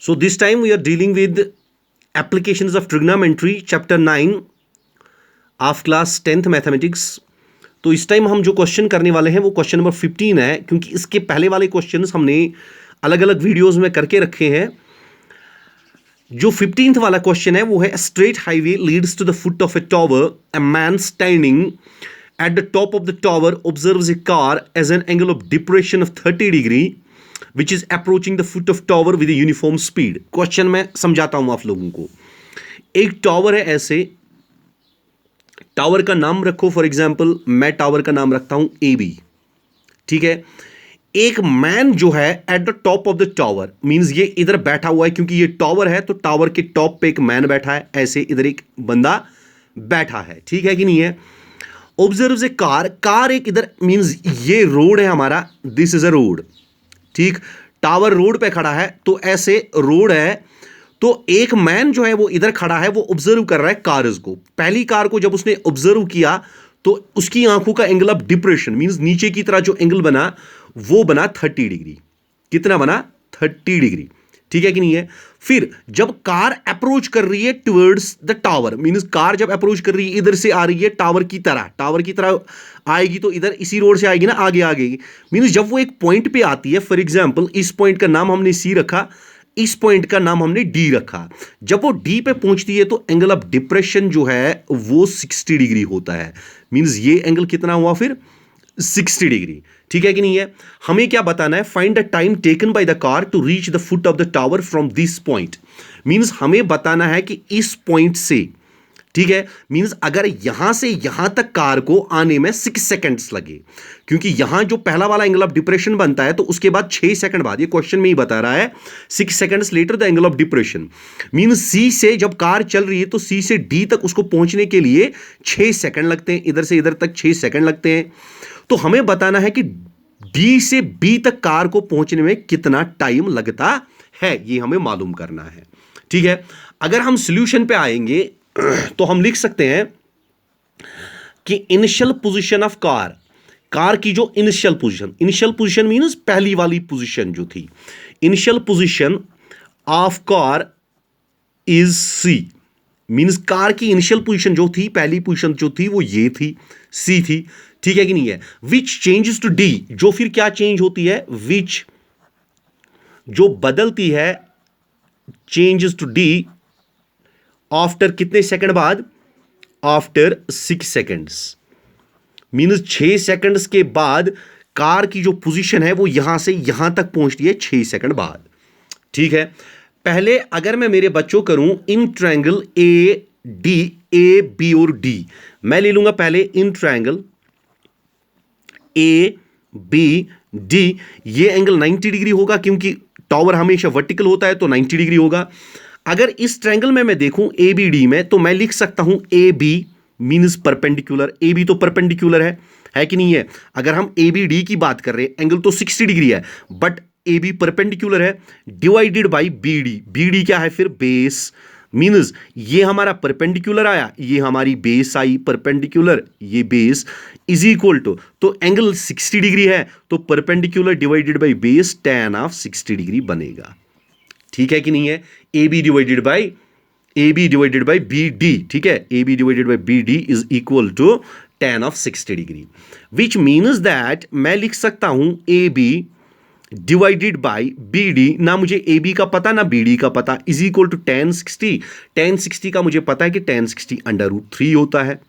So this time we are dealing with applications of trigonometry chapter 9 of class 10th mathematics. तो इस time हम जो question करने वाले हैं वो क्वेश्चन नंबर 15 है, क्योंकि इसके पहले वाले क्वेश्चंस हमने अलग अलग वीडियोस में करके रखे हैं। जो 15th वाला क्वेश्चन है वो है straight highway leads to the foot of a tower, a man standing at the top of the tower observes a car as an angle of depression of 30 degree which is approaching the foot of tower with a uniform speed. Question मैं समझाता हूं आप लोगों को। एक tower है, ऐसे tower का नाम रखो, फॉर एग्जांपल मैं टावर का नाम रखता हूं AB, ठीक है। एक मैन जो है eight the top of the tower, means ये इधर बैठा हुआ है, क्योंकि ये टावर है तो टावर के टॉप पे एक मैन बैठा है, ऐसे इधर एक बंदा बैठा है, ठीक है कि नहीं है। ऑब्जर्व्स ए कार, कार एक इधर, मींस ये रोड है हमारा, दिस इज अ रोड, ठीक। टावर रोड पे खड़ा है तो ऐसे रोड है, तो एक मैन जो है वो इधर खड़ा है, वो ऑब्जर्व कर रहा है कार्स को। पहली कार को जब उसने ऑब्जर्व किया तो उसकी आंखों का एंगल ऑफ डिप्रेशन, मींस नीचे की तरह जो एंगल बना वो बना 30 डिग्री। कितना बना? 30 डिग्री, ठीक है कि नहीं है। फिर जब कार अप्रोच कर रही है towards the tower, means car जब अप्रोच कर रही है, इधर से आ रही है टावर की तरह आएगी, तो इधर इसी रोड से आएगी ना, आगे मींस जब वो एक पॉइंट पे आती है, फॉर एग्जांपल इस पॉइंट का नाम हमने C रखा, इस पॉइंट का नाम हमने D रखा। जब वो D पे पहुंचती है तो एंगल ऑफ डिप्रेशन जो है वो 60 डिग्री होता है, मींस ये एंगल कितना हुआ फिर? 60 डिग्री, ठीक है कि नहीं है। हमें क्या बताना है? Find the time taken by the car to reach the foot of the tower from this point, means हमें बताना है कि इस पॉइंट से, ठीक है, मींस अगर यहां से यहां तक कार को आने में 6 सेकंड्स लगे, क्योंकि यहां जो पहला वाला एंगल ऑफ डिप्रेशन बनता है तो उसके बाद 6 सेकंड बाद, ये क्वेश्चन में ही बता रहा है, 6 seconds later the angle of depression, means C से जब कार चल रही है तो C से D तक उसको पहुंचने के लिए 6 सेकंड लगते हैं, इधर से इधर तक 6 सेकंड लगते हैं। तो हमें बताना है कि D से B तक कार को पहुंचने में कितना टाइम लगता है, ये हमें मालूम करना है, ठीक है। अगर हम सॉल्यूशन पे आएंगे तो हम लिख सकते हैं कि initial position of car, car की जो इनिशियल पोजीशन मींस पहली वाली पोजीशन जो थी, initial position of car is C, means car की इनिशियल पोजीशन जो थी, पहली पोजीशन जो थी वो ये थी, C थी, ठीक है कि नहीं है। विच चेंजेस टू D, जो फिर क्या चेंज होती है, विच जो बदलती है, चेंजेस टू D आफ्टर कितने सेकंड बाद? आफ्टर 6 सेकंड्स, मींस 6 सेकंड्स के बाद कार की जो पोजीशन है वो यहां से यहां तक पहुंचती है 6 सेकंड बाद, ठीक है। पहले अगर मैं मेरे बच्चों करूं इन ट्रायंगल A B और D, मैं ले लूंगा पहले in triangle A B D, ये एंगल 90 डिग्री होगा, क्योंकि टावर हमेशा वर्टिकल होता है तो 90 डिग्री होगा। अगर इस ट्रायंगल में मैं देखूं ABD में, तो मैं लिख सकता हूं AB मींस परपेंडिकुलर, AB तो परपेंडिकुलर है कि नहीं है। अगर हम ABD की बात कर रहे हैं, एंगल तो 60 डिग्री है, बट AB परपेंडिकुलर है, डिवाइडेड बाय BD क्या है फिर? बेस, मींस ये हमारा परपेंडिकुलर आया, ये हमारी बेस आई परपेंडिकुलर, ये बेस इज इक्वल टू, तो एंगल 60 डिग्री है तो perpendicular divided by base tan of 60 degree बनेगा, ठीक है कि नहीं है। AB डिवाइडेड बाय BD, ठीक है, AB divided by BD is equal to tan of 60 degree, which means that मैं लिख सकता हूं AB डिवाइडेड बाय BD, ना मुझे AB का पता ना BD का पता, इज इक्वल टू tan 60 का मुझे पता है कि tan 60 √3 होता है,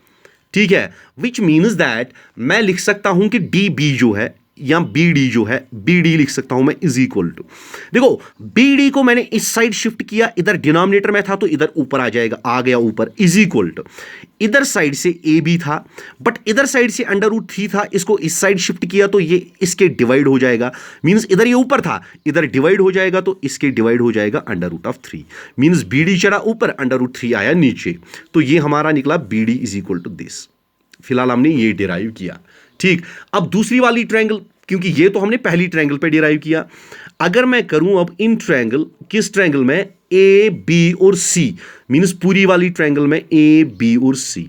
ठीक है। विच मीन्स दैट मैं लिख सकता हूं कि DB जो है या BD जो है, BD लिख सकता हूं मैं इज इक्वल टू, देखो BD को मैंने इस साइड शिफ्ट किया, इधर डिनोमिनेटर में था तो इधर ऊपर आ जाएगा, आ गया ऊपर, इज इक्वल टू, इधर साइड से AB था बट इधर साइड से √3 था, इसको इस साइड शिफ्ट किया तो ये इसके डिवाइड हो जाएगा, मींस इधर ये ऊपर था, इधर डिवाइड हो जाएगा तो इसके डिवाइड हो जाएगा √3, मींस BD चढ़ा ऊपर, √3 आया नीचे, तो ये हमारा निकला BD is equal to this. फिलहाल हमने ये डिराइव किया, ठीक। अब दूसरी वाली ट्रायंगल, क्योंकि ये तो हमने पहली ट्रायंगल पे डिराइव किया, अगर मैं करूं अब इन ट्रायंगल, किस ट्रायंगल में? A B और C, मींस पूरी वाली ट्रायंगल में A B और C,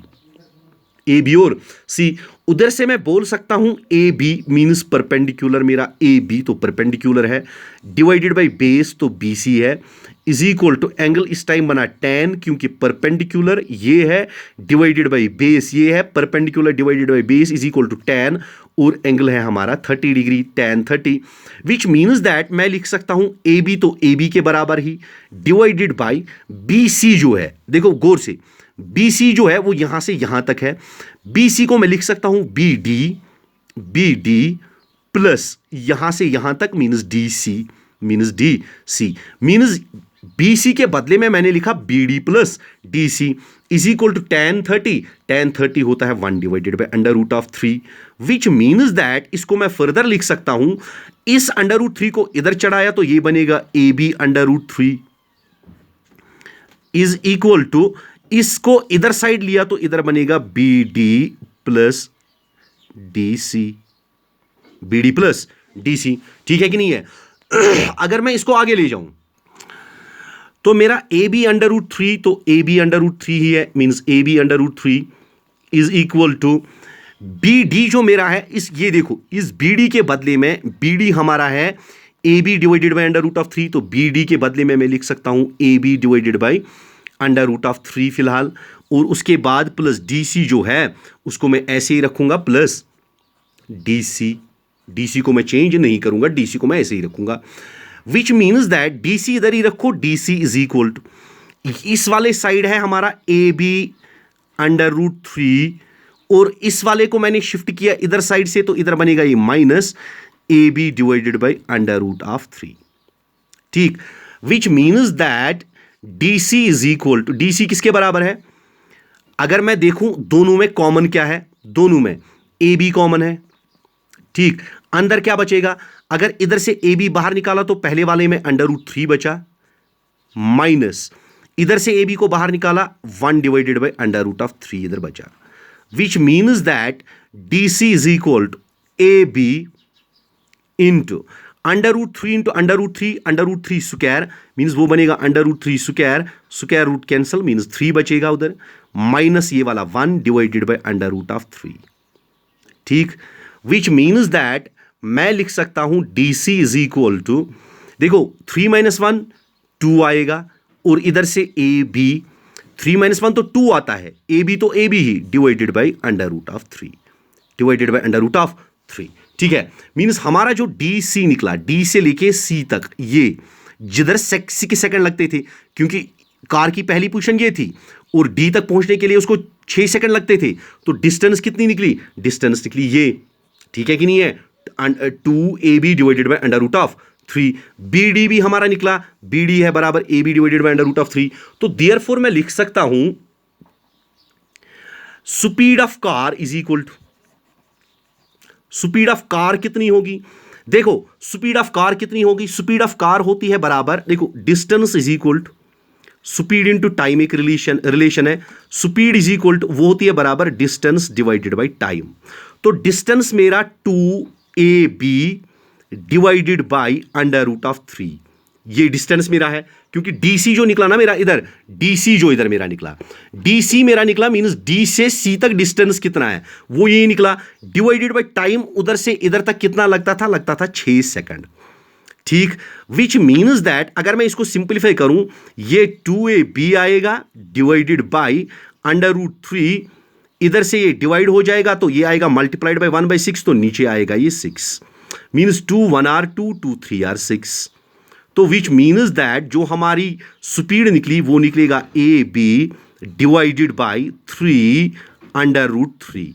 उधर से मैं बोल सकता हूं AB मींस परपेंडिकुलर, मेरा AB तो परपेंडिकुलर है, डिवाइडेड बाय बेस तो BC है, इज इक्वल टू एंगल इस टाइम बना tan, क्योंकि परपेंडिकुलर ये है डिवाइडेड बाई बेस ये है, perpendicular divided by base is equal to tan, और एंगल है हमारा 30 degree tan 30, which means that मैं लिख सकता हूं AB तो AB के बराबर ही डिवाइडेड बाई BC जो है, देखो गौर से, BC जो है वो यहां से यहां तक है, BC को मैं लिख सकता हूं BD प्लस यहां से यहां तक मीन्स DC मीन्स BC के बदले में मैंने लिखा BD plus DC is equal to tan 30 होता है 1 divided by under root of 3, which means that इसको मैं फर्दर लिख सकता हूं, इस अंडर रूट 3 को इधर चढ़ाया तो ये बनेगा AB under root 3 is equal to, इसको इधर साइड लिया तो इधर बनेगा BD प्लस DC, ठीक है कि नहीं है। अगर मैं इसको आगे ले जाऊं तो मेरा AB अंडर रूट 3 तो AB अंडर रूट 3 ही है, means AB under root 3 is equal to BD जो मेरा है, इस ये देखो इस BD के बदले में BD हमारा है AB divided by under root of 3, तो BD के बदले में मैं लिख सकता हूं AB divided by under root of 3 फिलहाल, और उसके बाद प्लस DC जो है उसको मैं ऐसे ही रखूंगा प्लस DC को मैं चेंज नहीं करूंगा, DC को मैं ऐसे ही रखूंगा, विच मीन्स दैट DC इधर ही रखो, DC इज इक्वल टू, इस वाले साइड है हमारा AB अंडर रूट 3, और इस वाले को मैंने शिफ्ट किया इधर साइड से तो इधर बनेगा ये minus AB divided by under root of 3, ठीक, which means that DC is equal to, DC किसके बराबर है, अगर मैं देखूं दोनों में कॉमन क्या है, दोनों में AB कॉमन है, ठीक, अंदर क्या बचेगा, अगर इधर से AB बाहर निकाला तो पहले वाले में अंडर रूट 3 बचा, माइनस इधर से AB को बाहर निकाला 1 divided by under root of 3 इधर बचा, which means that DC is equal to AB into under root 3 into under root 3 square, means वो बनेगा under root 3 square root cancel, means 3 बचेगा उधर, माइनस ये वाला 1 divided by under root of 3, ठीक, which means that मैं लिख सकता हूं DC इज इक्वल टू, देखो 3 माइनस 1 2 आएगा, और इधर से AB 3 माइनस 1 तो 2 आता है, AB तो AB ही divided by under root of 3, ठीक है, मीन्स हमारा जो DC निकला, D से लेके C तक, ये जिधर C के सेकंड लगते थे क्योंकि कार की पहली पोजीशन ये थी और D तक पहुंचने के लिए उसको 6 सेकंड लगते थे, तो डिस्टेंस कितनी निकली, डिस्टेंस निकली ये, ठीक है कि नहीं है, 2AB divided by under root of 3, BD भी हमारा निकला, BD है बराबर AB divided by under root of 3, तो देयरफॉर मैं लिख सकता हूं speed of car is equal to, speed of car कितनी होगी, देखो स्पीड ऑफ कार कितनी होगी, स्पीड ऑफ कार होती है बराबर, देखो distance is equal to speed into time, एक रिलेशन है, स्पीड इज इक्वल टू वो होती है बराबर डिस्टेंस डिवाइडेड बाई टाइम, तो डिस्टेंस मेरा 2AB divided by under root of 3, ये डिस्टेंस मेरा है, क्योंकि DC जो निकला ना मेरा इधर, DC जो इधर मेरा निकला, DC मेरा निकला मीन्स D से C तक डिस्टेंस कितना है वो ये निकला, डिवाइडेड बाई टाइम उधर से इधर तक कितना लगता था 6 सेकंड, ठीक, विच मीन्स दैट अगर मैं इसको सिंप्लीफाई करूं, ये 2AB आएगा डिवाइडेड बाई अंडर रूट 3, इधर से ये डिवाइड हो जाएगा तो ये आएगा मल्टीप्लाइड बाई 1/6, तो नीचे आएगा ये 6, मीन्स 2 1 R 2 2 3 R 6, तो विच मीन्स दैट जो हमारी स्पीड निकली वो निकलेगा AB divided by 3 under root 3,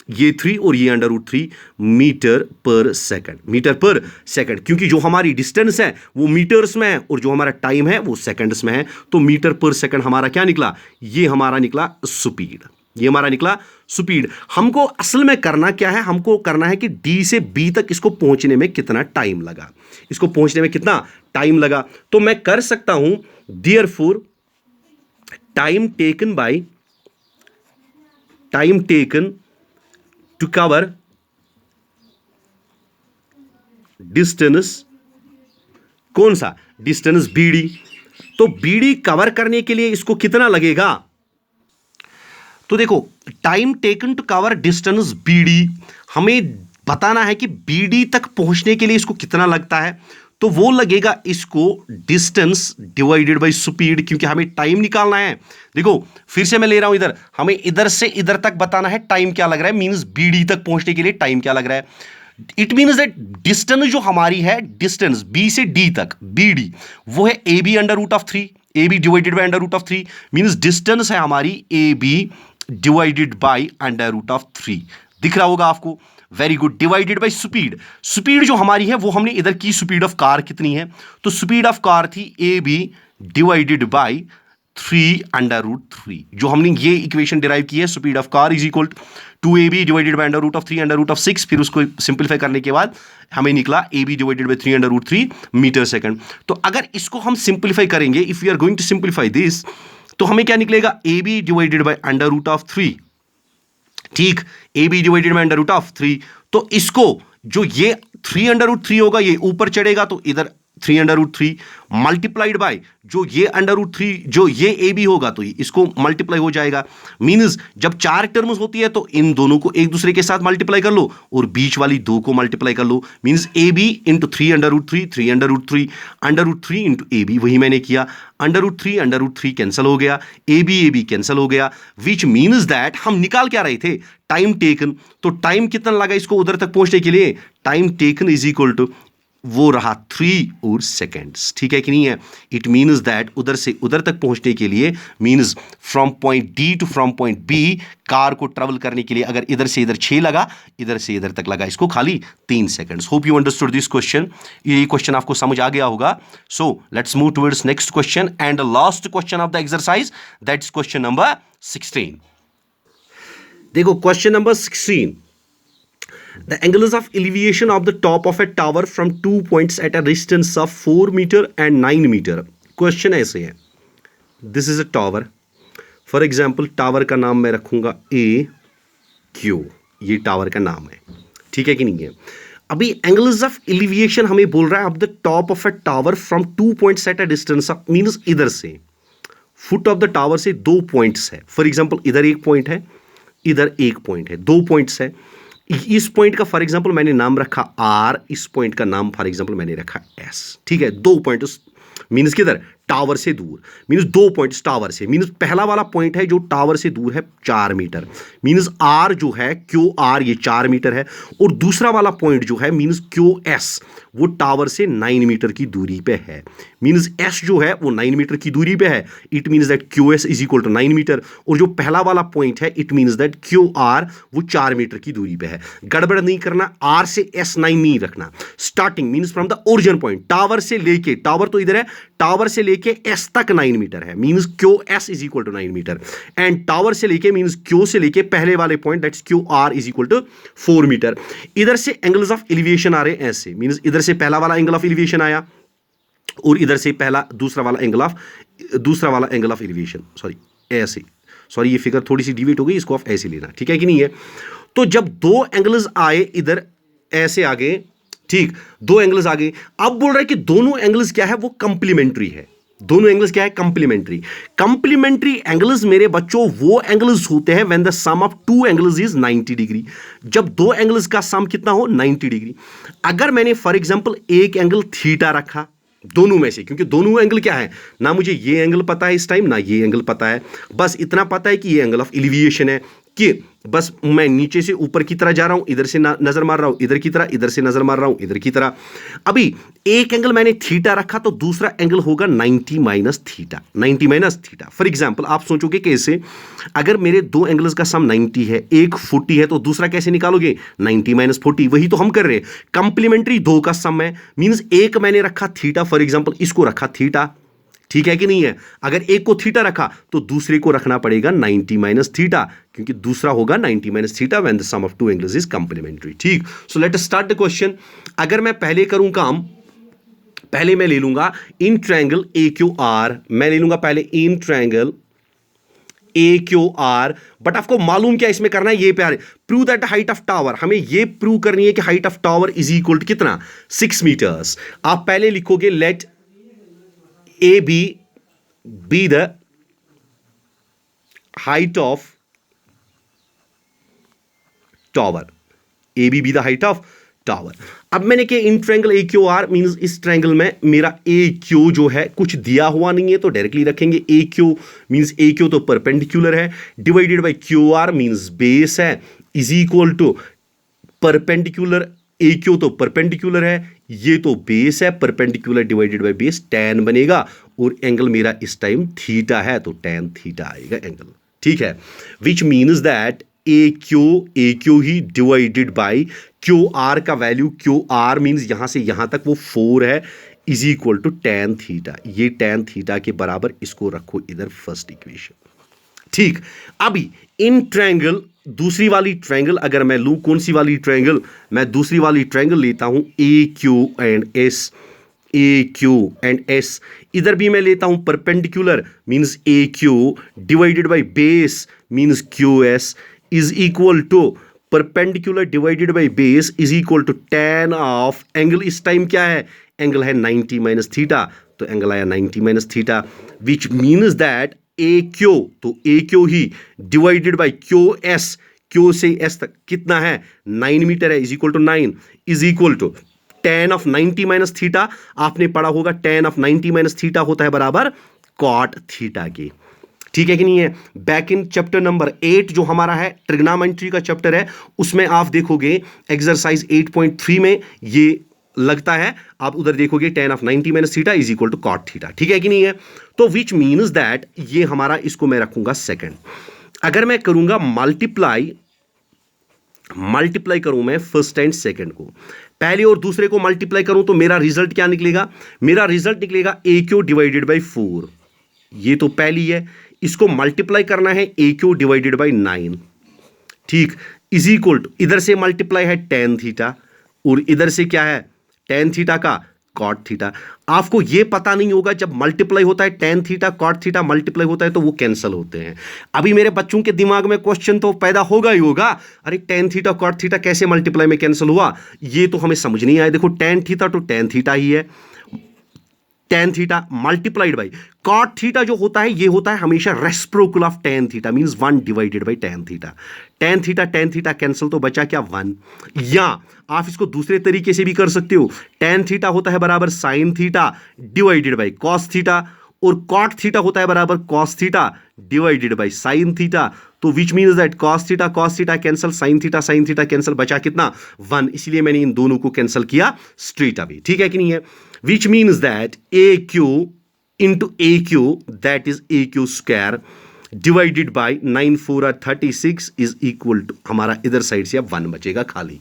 ये 3 और ये under root 3 metre per second, क्योंकि जो हमारी डिस्टेंस है वो मीटर्स में है और जो हमारा टाइम है वो सेकंड्स में है, तो मीटर पर सेकंड हमारा क्या निकला, ये हमारा निकला स्पीड, ये हमारा निकला स्पीड। हमको असल में करना क्या है, हमको करना है कि D से B तक इसको पहुंचने में कितना टाइम लगा, इसको पहुंचने में कितना टाइम लगा, तो मैं कर सकता हूं therefore time taken to cover distance, कौन सा डिस्टेंस BD, तो BD कवर करने के लिए इसको कितना लगेगा, तो देखो time taken to cover distance BD, हमें बताना है कि BD तक पहुंचने के लिए इसको कितना लगता है, तो वो लगेगा इसको डिस्टेंस डिवाइडेड बाय स्पीड, क्योंकि हमें टाइम निकालना है। देखो फिर से मैं ले रहा हूं इधर, हमें इधर से इधर तक बताना है टाइम क्या लग रहा है, मींस बीडी तक पहुंचने के लिए टाइम क्या लग रहा है। इट मीन्स दैट डिस्टेंस जो हमारी है, डिस्टेंस बी से डी तक, बी डी, वो है A B under root of 3, A B divided by under root of 3, means distance है हमारी A B divided by under root of 3। दिख रहा होगा आपको, very good. Divided by speed, speed जो हमारी है वो हमने इधर की, स्पीड ऑफ कार कितनी है, तो स्पीड ऑफ कार थी A B divided by 3 under root 3, जो हमने ये इक्वेशन डिराइव की है, speed of car is equal to A B divided by under root of 3 under root of 6, फिर उसको सिंपलीफाई करने के बाद हमें निकला A B divided by 3 under root 3 metre second. तो अगर इसको हम सिंपलीफाई करेंगे, if we are going to simplify this, तो हमें क्या निकलेगा, A B divided by under root of 3, ठीक, A B divided by under root of 3। तो इसको जो ये 3 अंडर रूट 3 होगा, ये ऊपर चढ़ेगा तो इधर 3 अंडर रूट 3 मल्टीप्लाइड बाय जो ये अंडर रूट 3, जो ये ए बी होगा तो इसको मल्टीप्लाई हो जाएगा। मीन्स जब 4 टर्म्स होती है तो इन दोनों को एक दूसरे के साथ मल्टीप्लाई कर लो और बीच वाली 2 को मल्टीप्लाई कर लो। Means A B into 3 under root 3, 3 under root 3 into A B, वही मैंने किया। अंडर रूट 3 कैंसिल हो गया, ए बी कैंसिल हो गया, विच मीन्स दैट हम निकाल क्या रहे थे, टाइम टेकन। तो टाइम कितना लगा इसको उधर तक पहुंचने के लिए, time taken is equal to वो रहा 3 और सेकेंड्स, ठीक है कि नहीं है। इट मीन्स दैट उधर से उधर तक पहुंचने के लिए, means from point D to from point B, car को ट्रेवल करने के लिए अगर इधर से इधर 6 लगा, इधर से इधर तक लगा इसको खाली 3 seconds. Hope you understood this question, ये क्वेश्चन आपको समझ आ गया होगा। So let's move towards next question and last question of the exercise, that's question number 16। देखो question number 16, the angles of elevation of the top of a tower from 2 points at a distance of 4 meter and 9 meter। Question ऐसे है, this is a tower, for example tower का नाम मैं रखूंगा ए Q, ये tower का नाम है, ठीक है कि नहीं है। अभी एंगल्स ऑफ एलिविएशन हमें बोल रहा है of the top of a tower from 2 points at a distance of, means इधर से फुट ऑफ द टावर से 2 पॉइंट्स है। फॉर एग्जाम्पल इधर एक पॉइंट है, इधर एक पॉइंट है, 2 पॉइंट्स है। इस पॉइंट का फॉर एग्जांपल मैंने नाम रखा आर, इस पॉइंट का नाम फॉर एग्जांपल मैंने रखा एस, ठीक है। 2 पॉइंट मीन्स किधर, टावर से दूर, मीन्स 2 पॉइंट्स टावर से, मीन्स पहला वाला पॉइंट है जो टावर से दूर है 4 मीटर, मीन्स आर जो है क्यू आर ये 4 मीटर है, और दूसरा वाला पॉइंट जो है मीन्स क्यू एस वो टावर से 9 मीटर की दूरी पे है, मीन्स एस जो है वो 9 मीटर की दूरी पे है। It means that Q S is equal to 9 metre, और जो पहला वाला पॉइंट है it means that Q R वो 4 मीटर की दूरी पे है। गड़बड़ नहीं करना, आर से एस 9 नहीं रखना। Starting means from the origin point, tower से लेके, टावर तो इधर है, टावर से लेके एस तक 9 मीटर है, means Q S is equal to 9 metre, and tower से लेके मीन्स क्यू से लेके पहले वाले point that's Q R is equal to 4 metre. इधर से एंगल्स ऑफ एलिवेशन आ रहे हैं ऐसे, मीन्स इधर से पहला वाला एंगल ऑफ एलिवेशन आया और इधर से दूसरा वाला एंगल ऑफ एलिवेशन, सॉरी ऐसे, सॉरी ये फिगर थोड़ी सी डिवीट हो गई, इसको आप ऐसे लेना, ठीक है कि नहीं है। तो जब 2 एंगल्स आए इधर ऐसे आगे, ठीक, 2 एंगल्स आगे, अब बोल रहा है कि दोनों एंगल्स क्या है, वो कंप्लीमेंट्री है। दोनों एंगल्स क्या है, कंप्लीमेंट्री। कंप्लीमेंट्री एंगल्स मेरे बच्चों वो एंगल्स होते हैं when the sum of 2 angles is 90 degree, जब 2 एंगल्स का सम कितना हो 90 डिग्री। अगर मैंने फॉर एग्जांपल एक एंगल थीटा रखा दोनों में से, क्योंकि दोनों एंगल क्या है ना, मुझे ये एंगल पता है इस टाइम, ना ये एंगल पता है, बस इतना पता है कि ये एंगल ऑफ एलिवेशन है, कि बस मैं नीचे से ऊपर की तरह जा रहा हूं, इधर से नजर मार रहा हूं इधर की तरह, इधर से नजर मार रहा हूं इधर की तरह। अभी एक एंगल मैंने थीटा रखा तो दूसरा एंगल होगा 90 minus theta, 90 minus theta. For example आप सोचोगे कैसे, अगर मेरे 2 एंगल्स का सम 90 है, एक 40 है, तो दूसरा कैसे निकालोगे, 90 माइनस 40, वही तो हम कर रहे हैं। कंप्लीमेंट्री 2 का सम है, मींस एक मैंने रखा थीटा, फॉर एग्जांपल इसको रखा थीटा, ठीक है कि नहीं है। अगर एक को थीटा रखा तो दूसरे को रखना पड़ेगा 90 माइनस थीटा, क्योंकि दूसरा होगा 90 minus theta when the sum of 2 angles is complementary, ठीक। So let us start the question. अगर मैं पहले करूं काम, पहले मैं ले लूंगा in triangle A Q R, मैं ले लूंगा पहले in triangle A Q R, but आपको मालूम क्या इसमें करना है, ये प्यारे, prove that height of tower, हमें ये प्रूव करनी है कि height of tower is equal to कितना, 6 मीटर्स। आप पहले लिखोगे let A be the height of tower, AB be the height of tower. अब मैंने किया इन triangle A Q R means इस ट्रायंगल में मेरा ए क्यू जो है कुछ दिया हुआ नहीं है तो डायरेक्टली रखेंगे A Q means A Q तो परपेंडिकुलर है divided by Q R means base है is equal to perpendicular A Q तो परपेंडिकुलर है ये तो बेस है perpendicular divided by base tan बनेगा और एंगल मेरा इस टाइम थीटा है तो tan थीटा आएगा एंगल। ठीक है which means that A Q ही डिवाइडेड बाय क्यू आर का वैल्यू क्यू आर मीन्स यहां से यहां तक वो 4 है is equal to tan theta. ये tan थीटा के बराबर इसको रखो इधर फर्स्ट इक्वेशन। ठीक अभी इन ट्रायंगल दूसरी वाली ट्रायंगल अगर मैं लूं कौन सी वाली ट्रायंगल मैं दूसरी वाली ट्रायंगल लेता हूं ए क्यू एंड एस इधर भी मैं लेता हूं perpendicular means A Q divided by base means Q S is equal to perpendicular divided by base is equal to tan of angle इस टाइम क्या है एंगल है 90 माइनस थीटा तो एंगल आया 90 minus theta which means that A Q तो A Q ही divided by Q से S तक कितना है 9 मीटर है is equal to 9 is equal to tan of 90 minus theta आपने पढ़ा होगा tan ऑफ 90 माइनस थीटा होता है बराबर cot थीटा के। ठीक है कि नहीं है बैक इन चैप्टर नंबर 8 जो हमारा है ट्रिग्नोमेट्री का चैप्टर है उसमें आप देखोगे एक्सरसाइज 8.3 में ये लगता है आप उधर देखोगे tan of 90 minus theta is equal to cot theta. ठीक है कि नहीं है तो विच मीन्स दैट ये हमारा इसको मैं रखूंगा सेकंड। अगर मैं करूंगा मल्टीप्लाई करूं मैं फर्स्ट एंड सेकंड को पहले और दूसरे को मल्टीप्लाई करूं तो मेरा रिजल्ट क्या निकलेगा मेरा रिजल्ट निकलेगा ए क्यू डिवाइडेड बाई 4 ये तो पहली है इसको मल्टीप्लाई करना है ए क्यू डिवाइडेड बाई 9 ठीक इज इक्वल टू इधर से मल्टीप्लाई है tan थीटा और इधर से क्या है tan थीटा का cot थीटा। आपको ये पता नहीं होगा जब मल्टीप्लाई होता है tan theta cot theta multiply होता है तो वो कैंसिल होते हैं। अभी मेरे बच्चों के दिमाग में क्वेश्चन तो पैदा होगा ही होगा अरे tan थीटा cot थीटा कैसे मल्टीप्लाई में कैंसिल हुआ ये तो हमें समझ नहीं आया। देखो tan थीटा तो tan थीटा ही है tan theta multiplied by cot theta जो होता है ये होता है हमेशा reciprocal of tan theta means 1 divided by tan theta. tan theta cancel तो बचा क्या 1 या आप इसको दूसरे तरीके से भी कर सकते हो tan थीटा होता है बराबर sin theta divided by cos theta और cot थीटा होता है बराबर cos theta divided by sin theta. तो which means that cos theta cancel sin theta cancel बचा कितना 1 इसलिए मैंने इन दोनों को कैंसिल किया स्ट्रेट अवे। ठीक है कि नहीं है which means that AQ into AQ that is AQ square divided by 9 4 are 36 is equal to हमारा इधर साइड से अब 1 बचेगा खाली।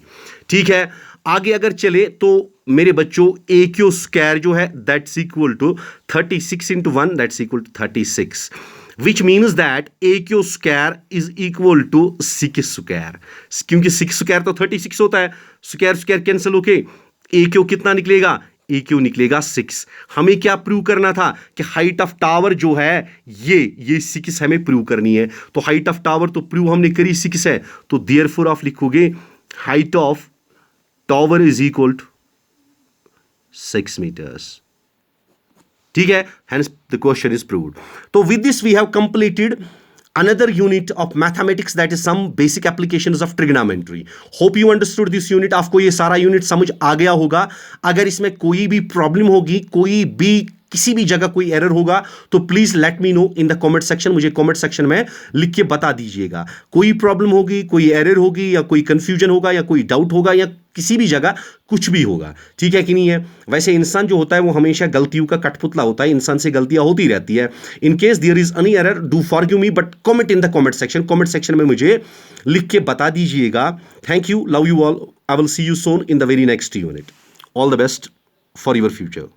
ठीक है आगे अगर चले तो मेरे बच्चों AQ square जो है that's equal to 36 into 1 that's equal to 36 which means that AQ square is equal to 6 square क्योंकि 6 square तो 36 होता है स्क्वायर कैंसिल होके AQ कितना निकलेगा ए क्यू निकलेगा 6। हमें क्या प्रूव करना था कि हाइट ऑफ टावर जो है ये 6 हमें प्रूव करनी है तो हाइट ऑफ टावर तो प्रूव हमने करी 6 है तो देयरफॉर आप लिखोगे height of tower is equal to 6 metres. ठीक है hence the question is proved. तो with this we have completed another unit of mathematics that is some basic applications of trigonometry. Hope you understood this unit. आपको ये सारा unit समझ आ गया होगा। अगर इसमें कोई भी प्रॉब्लम होगी कोई भी किसी भी जगह कोई एरर होगा तो please let me know in the comment section मुझे कमेंट सेक्शन में लिख के बता दीजिएगा। कोई प्रॉब्लम होगी कोई एरर होगी या कोई कंफ्यूजन होगा या कोई डाउट होगा या किसी भी जगह कुछ भी होगा। ठीक है कि नहीं है वैसे इंसान जो होता है वो हमेशा गलतियों का कठपुतला होता है इंसान से गलतियां होती रहती है। In case there is any error do forgive me but comment in the comment section में मुझे लिख के बता दीजिएगा। Thank you love you all I will see you soon in the very next unit. All the best for your future.